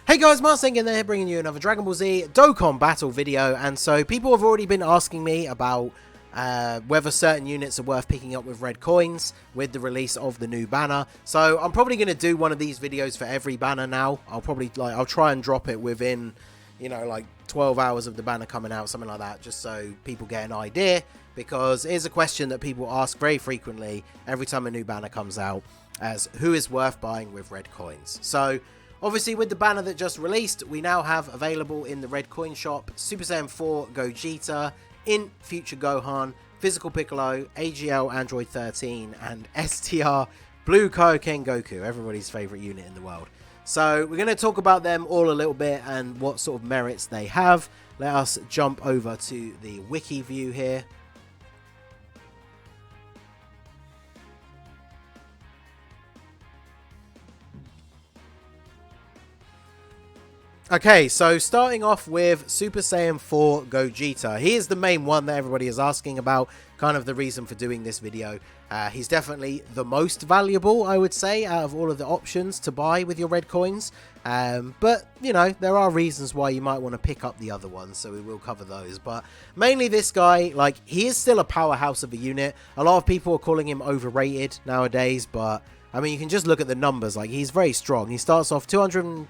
Hey guys, Marsing in there bringing you another Dragon Ball Z Dokkan battle video. And so people have already been asking me about whether certain units are worth picking up with red coins with the release of the new banner. So I'm probably going to do one of these videos for every banner now. I'll try and drop it within, like 12 hours of the banner coming out, something like that, just so people get an idea, because it is a question that people ask very frequently every time a new banner comes out, as who is worth buying with red coins. So obviously, with the banner that just released, we now have available in the Red Coin Shop Super Saiyan 4 Gogeta, INT Future Gohan, Physical Piccolo, AGL Android 13, and STR Blue Kaioken Goku, everybody's favourite unit in the world. So we're going to talk about them all a little bit and what sort of merits they have. Let us jump over to the wiki view here. Okay, so starting off with Super Saiyan 4 Gogeta. He is the main one that everybody is asking about, kind of the reason for doing this video. He's definitely the most valuable, I would say, out of all of the options to buy with your red coins. But, there are reasons why you might want to pick up the other ones, so we will cover those. But mainly this guy, he is still a powerhouse of a unit. A lot of people are calling him overrated nowadays, but, I mean, you can just look at the numbers. He's very strong. He starts off 200%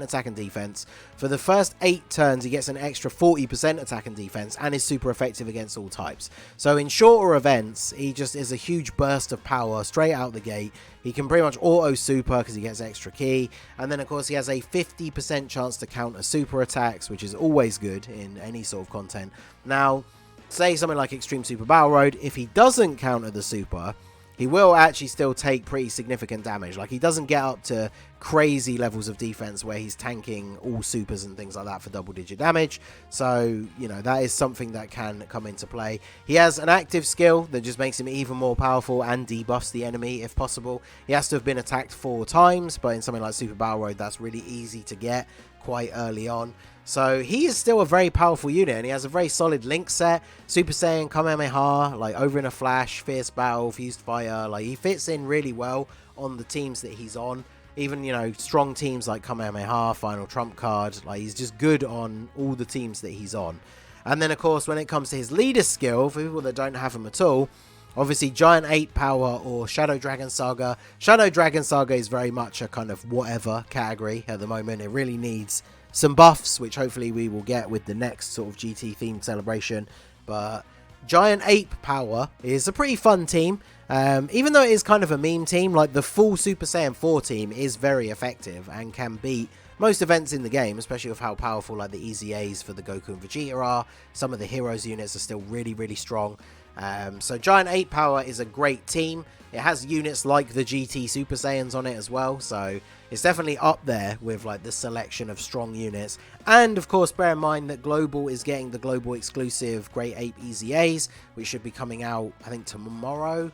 attack and defense. For the first 8 turns, he gets an extra 40% attack and defense and is super effective against all types. So in shorter events, he just is a huge burst of power straight out the gate. He can pretty much auto super because he gets extra ki, and then of course he has a 50% chance to counter super attacks, which is always good in any sort of content. Now, say something like Extreme Super Battle Road, if he doesn't counter the super, he will actually still take pretty significant damage. He doesn't get up to crazy levels of defense where he's tanking all supers and things like that for double-digit damage. So, that is something that can come into play. He has an active skill that just makes him even more powerful and debuffs the enemy if possible. He has to have been attacked 4 times, but in something like Super Battle Road, that's really easy to get quite early on. So he is still a very powerful unit, and he has a very solid link set. Super Saiyan, Kamehameha, Over in a Flash, Fierce Battle, Fused Fire. He fits in really well on the teams that he's on. Even, strong teams like Kamehameha, Final Trump Card. He's just good on all the teams that he's on. And then, of course, when it comes to his leader skill, for people that don't have him at all, obviously Giant 8 Power or Shadow Dragon Saga. Shadow Dragon Saga is very much a kind of whatever category at the moment. It really needs some buffs, which hopefully we will get with the next sort of GT themed celebration. But Giant Ape Power is a pretty fun team. Even though it is kind of a meme team, the full Super Saiyan 4 team is very effective and can beat most events in the game, especially with how powerful the EZAs for the Goku and Vegeta are. Some of the Heroes units are still really, really strong. So Giant 8 Power is a great team. It has units like the GT Super Saiyans on it as well, so it's definitely up there with the selection of strong units. And of course, bear in mind that Global is getting the global exclusive Great Ape EZAs, which should be coming out, I think, tomorrow.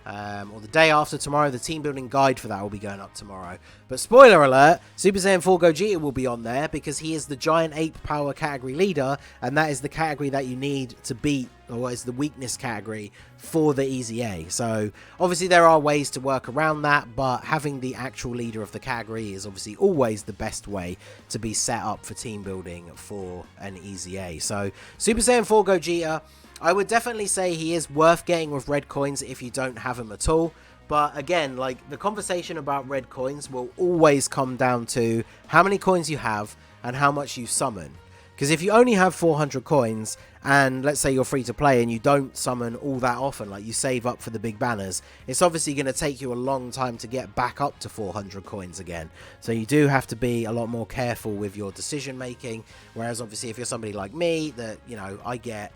Or the day after tomorrow. The team building guide for that will be going up tomorrow. But spoiler alert, Super Saiyan 4 Gogeta will be on there because he is the Giant Ape Power category leader, and that is the category that you need to beat, or is the weakness category for the EZA. So obviously there are ways to work around that, but having the actual leader of the category is obviously always the best way to be set up for team building for an EZA. So Super Saiyan 4 Gogeta, I would definitely say he is worth getting with red coins if you don't have him at all. But again, the conversation about red coins will always come down to how many coins you have and how much you summon. Because if you only have 400 coins, and let's say you're free to play and you don't summon all that often, you save up for the big banners, it's obviously going to take you a long time to get back up to 400 coins again. So you do have to be a lot more careful with your decision making. Whereas obviously if you're somebody like me that, I get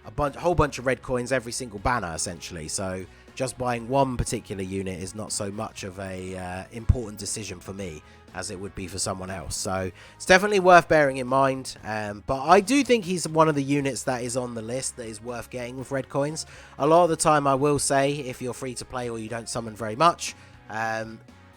a whole bunch of red coins every single banner essentially, so just buying one particular unit is not so much of a important decision for me as it would be for someone else. So it's definitely worth bearing in mind, but I do think he's one of the units that is on the list that is worth getting with red coins. A lot of the time, I will say, if you're free to play or you don't summon very much,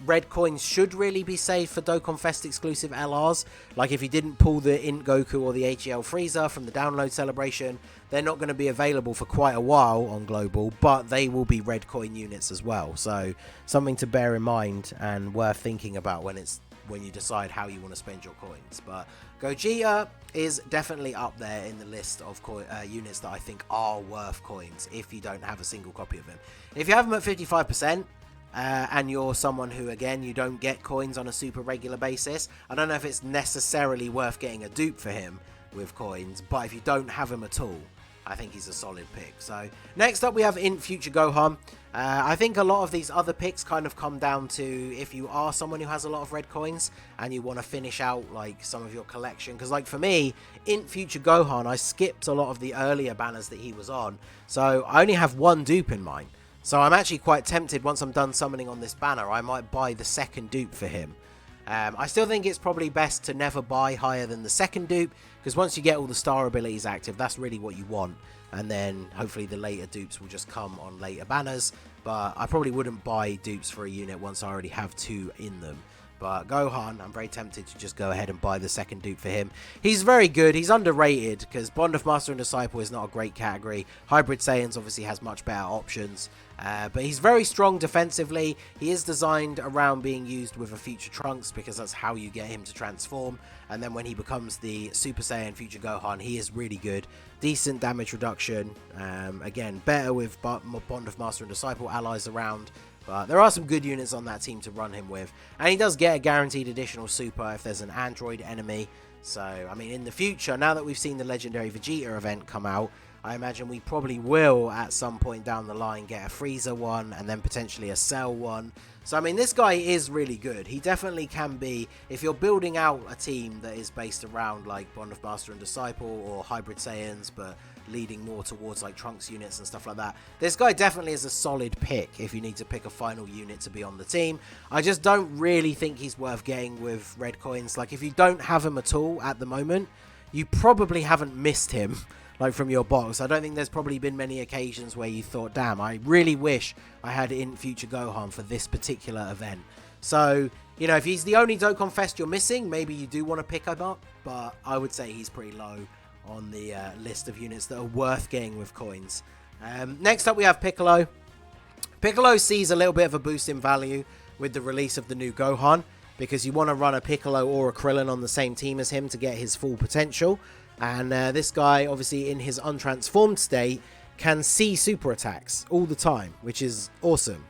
red coins should really be saved for Dokkan Fest exclusive LRs. If you didn't pull the INT Goku or the AGL Frieza from the download celebration, they're not going to be available for quite a while on Global, but they will be red coin units as well. So something to bear in mind and worth thinking about when it's when you decide how you want to spend your coins. But Gogeta is definitely up there in the list of units that I think are worth coins if you don't have a single copy of him. If you have him at 55%, and you're someone who, again, you don't get coins on a super regular basis, I don't know if it's necessarily worth getting a dupe for him with coins, but if you don't have him at all, I think he's a solid pick. So next up we have INT Future Gohan. I think a lot of these other picks kind of come down to if you are someone who has a lot of red coins and you want to finish out like some of your collection, because like for me, INT Future Gohan, I skipped a lot of the earlier banners that he was on, so I only have one dupe in mine. So I'm actually quite tempted, once I'm done summoning on this banner, I might buy the second dupe for him. I still think it's probably best to never buy higher than the second dupe, because once you get all the star abilities active, that's really what you want. And then hopefully the later dupes will just come on later banners. But I probably wouldn't buy dupes for a unit once I already have two in them. But Gohan, I'm very tempted to just go ahead and buy the second dupe for him. He's very good. He's underrated because Bond of Master and Disciple is not a great category. Hybrid Saiyans obviously has much better options. But he's very strong defensively. He is designed around being used with a Future Trunks because that's how you get him to transform. And then when he becomes the Super Saiyan Future Gohan, he is really good. Decent damage reduction. Again, better with Bond of Master and Disciple allies around. But there are some good units on that team to run him with. And he does get a guaranteed additional super if there's an android enemy. So, I mean, in the future, now that we've seen the Legendary Vegeta event come out, I imagine we probably will, at some point down the line, get a Frieza one and then potentially a Cell one. So, I mean, this guy is really good. He definitely can be, if you're building out a team that is based around, like, Bond of Master and Disciple or Hybrid Saiyans, but leading more towards like Trunks units and stuff like that. This guy definitely is a solid pick if you need to pick a final unit to be on the team. I just don't really think he's worth getting with red coins. Like if you don't have him at all at the moment, you probably haven't missed him like from your box. I don't think there's probably been many occasions where you thought, damn, I really wish I had INT Future Gohan for this particular event. So, you know, if he's the only Dokkan Fest you're missing, maybe you do want to pick him up, but I would say he's pretty low on the list of units that are worth getting with coins. Next up we have Piccolo. Piccolo sees a little bit of a boost in value with the release of the new Gohan, because you want to run a Piccolo or a Krillin on the same team as him to get his full potential. And this guy, obviously in his untransformed state, can see super attacks all the time, which is awesome.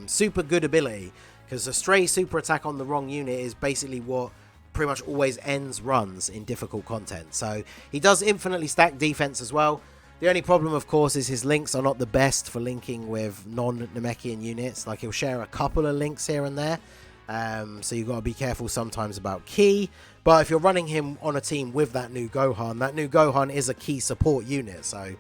Super good ability, because a stray super attack on the wrong unit is basically what pretty much always ends runs in difficult content. So he does infinitely stack defense as well. The only problem, of course, is his links are not the best for linking with non-Namekian units. Like he'll share a couple of links here and there. So you've got to be careful sometimes about key. But if you're running him on a team with that new Gohan is a key support unit. So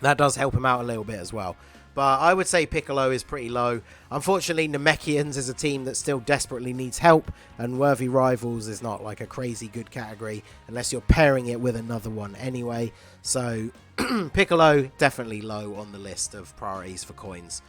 that does help him out a little bit as well. But I would say Piccolo is pretty low. Unfortunately, Namekians is a team that still desperately needs help, and Worthy Rivals is not like a crazy good category unless you're pairing it with another one anyway. So Piccolo, definitely low on the list of priorities for coins.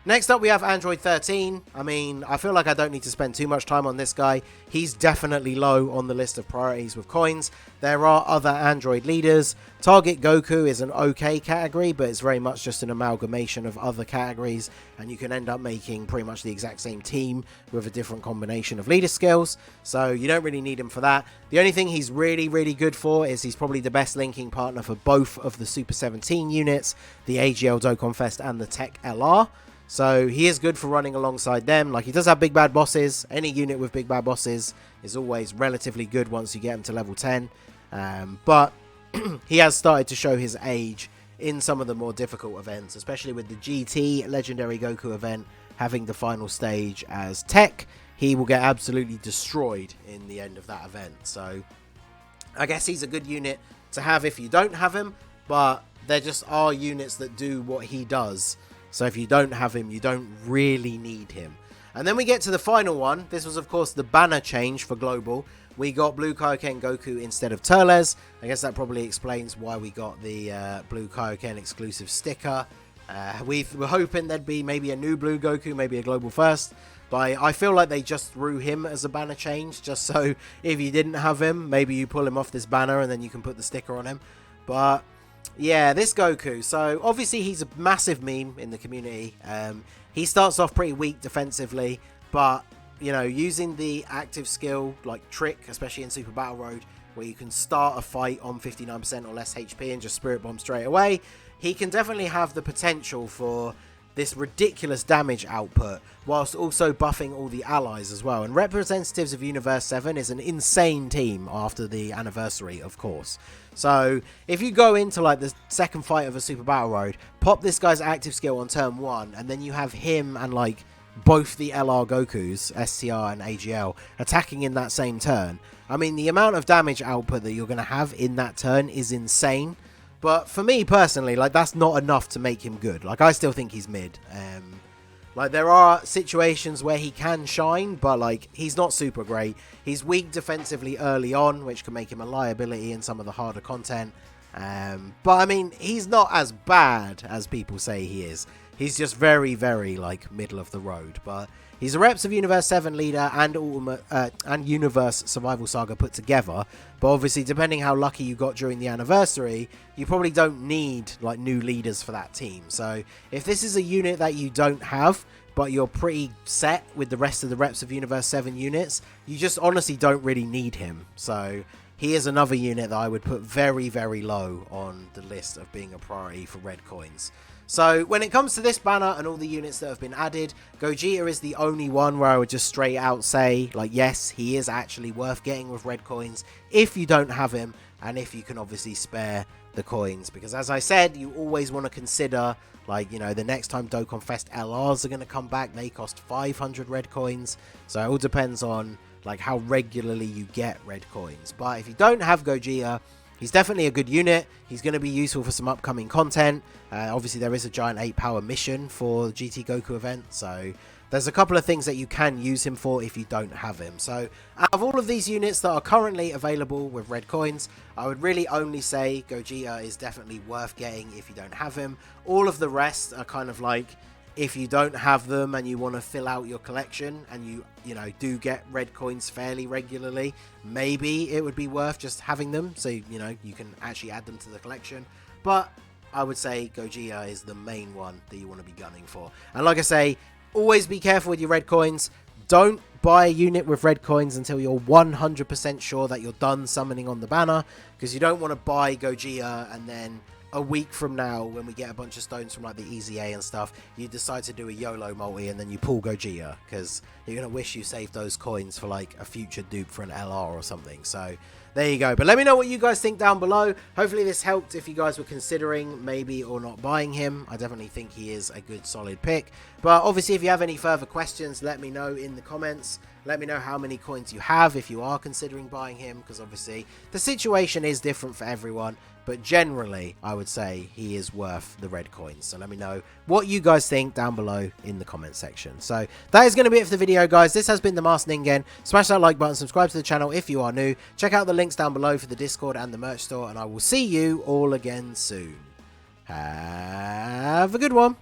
Next up, we have Android 13. I mean, I feel like I don't need to spend too much time on this guy. He's definitely low on the list of priorities with coins. There are other Android leaders. Target Goku is an okay category, but it's very much just an amalgamation of other categories, and you can end up making pretty much the exact same team with a different combination of leader skills, so you don't really need him for that. The only thing he's really, really good for is he's probably the best linking partner for both of the Super 17 units, the AGL Dokkan Fest and the Tech LR. So he is good for running alongside them. Like, he does have big bad bosses. Any unit with big bad bosses is always relatively good once you get him to level 10. But he has started to show his age in some of the more difficult events, especially with the GT Legendary Goku event having the final stage as Tech. He will get absolutely destroyed in the end of that event. So I guess he's a good unit to have if you don't have him, but there just are units that do what he does. So if you don't have him, you don't really need him. And then we get to the final one. This was, of course, the banner change for Global. We got Blue Kaioken Goku instead of Turles. I guess that probably explains why we got the Blue Kaioken exclusive sticker. We were hoping there'd be maybe a new Blue Goku, maybe a Global first. But I feel like they just threw him as a banner change, just so if you didn't have him, maybe you pull him off this banner and then you can put the sticker on him. But yeah, this Goku. So obviously he's a massive meme in the community. He starts off pretty weak defensively, but you know, using the active skill like trick, especially in Super Battle Road, where you can start a fight on 59% or less HP and just Spirit Bomb straight away, he can definitely have the potential for this ridiculous damage output, whilst also buffing all the allies as well. And Representatives of Universe 7 is an insane team after the anniversary, of course. So if you go into like the second fight of a Super Battle Road, pop this guy's active skill on turn 1, and then you have him and like both the LR Gokus, STR and AGL, attacking in that same turn. I mean, the amount of damage output that you're going to have in that turn is insane. But for me personally, like, that's not enough to make him good. Like, I still think he's mid. Like, there are situations where he can shine, but like, he's not super great. He's weak defensively early on, which can make him a liability in some of the harder content. But I mean, he's not as bad as people say he is. He's just very, very like middle of the road. But he's a Reps of Universe 7 leader and Universe Survival Saga put together. But obviously, depending how lucky you got during the anniversary, you probably don't need like new leaders for that team. So if this is a unit that you don't have, but you're pretty set with the rest of the Reps of Universe 7 units, you just honestly don't really need him. So he is another unit that I would put very, very low on the list of being a priority for red coins. So when it comes to this banner and all the units that have been added, Gogeta is the only one where I would just straight out say, like, yes, he is actually worth getting with red coins if you don't have him, and if you can obviously spare the coins. Because as I said, you always want to consider, like, you know, the next time Dokkan Fest LRs are going to come back, they cost 500 red coins. So it all depends on like how regularly you get red coins. But if you don't have Gogeta, he's definitely a good unit. He's going to be useful for some upcoming content. Obviously, there is a giant 8-power mission for the GT Goku event. So there's a couple of things that you can use him for if you don't have him. So out of all of these units that are currently available with red coins, I would really only say Gogeta is definitely worth getting if you don't have him. All of the rest are kind of like, if you don't have them and you want to fill out your collection and you know, do get red coins fairly regularly, maybe it would be worth just having them so, you know, you can actually add them to the collection. But I would say Gogeta is the main one that you want to be gunning for. And like I say, always be careful with your red coins. Don't buy a unit with red coins until you're 100% sure that you're done summoning on the banner, because you don't want to buy Gogeta and then a week from now, when we get a bunch of stones from like the EZA and stuff, you decide to do a YOLO multi and then you pull Gogeta, because you're going to wish you saved those coins for like a future dupe for an LR or something. So there you go. But let me know what you guys think down below. Hopefully this helped if you guys were considering maybe or not buying him. I definitely think he is a good solid pick. But obviously if you have any further questions, let me know in the comments. Let me know how many coins you have if you are considering buying him, because obviously the situation is different for everyone. But generally, I would say he is worth the red coins. So let me know what you guys think down below in the comment section. So that is going to be it for the video, guys. This has been the Masked Ningen. Smash that like button, subscribe to the channel if you are new. Check out the links down below for the Discord and the merch store. And I will see you all again soon. Have a good one.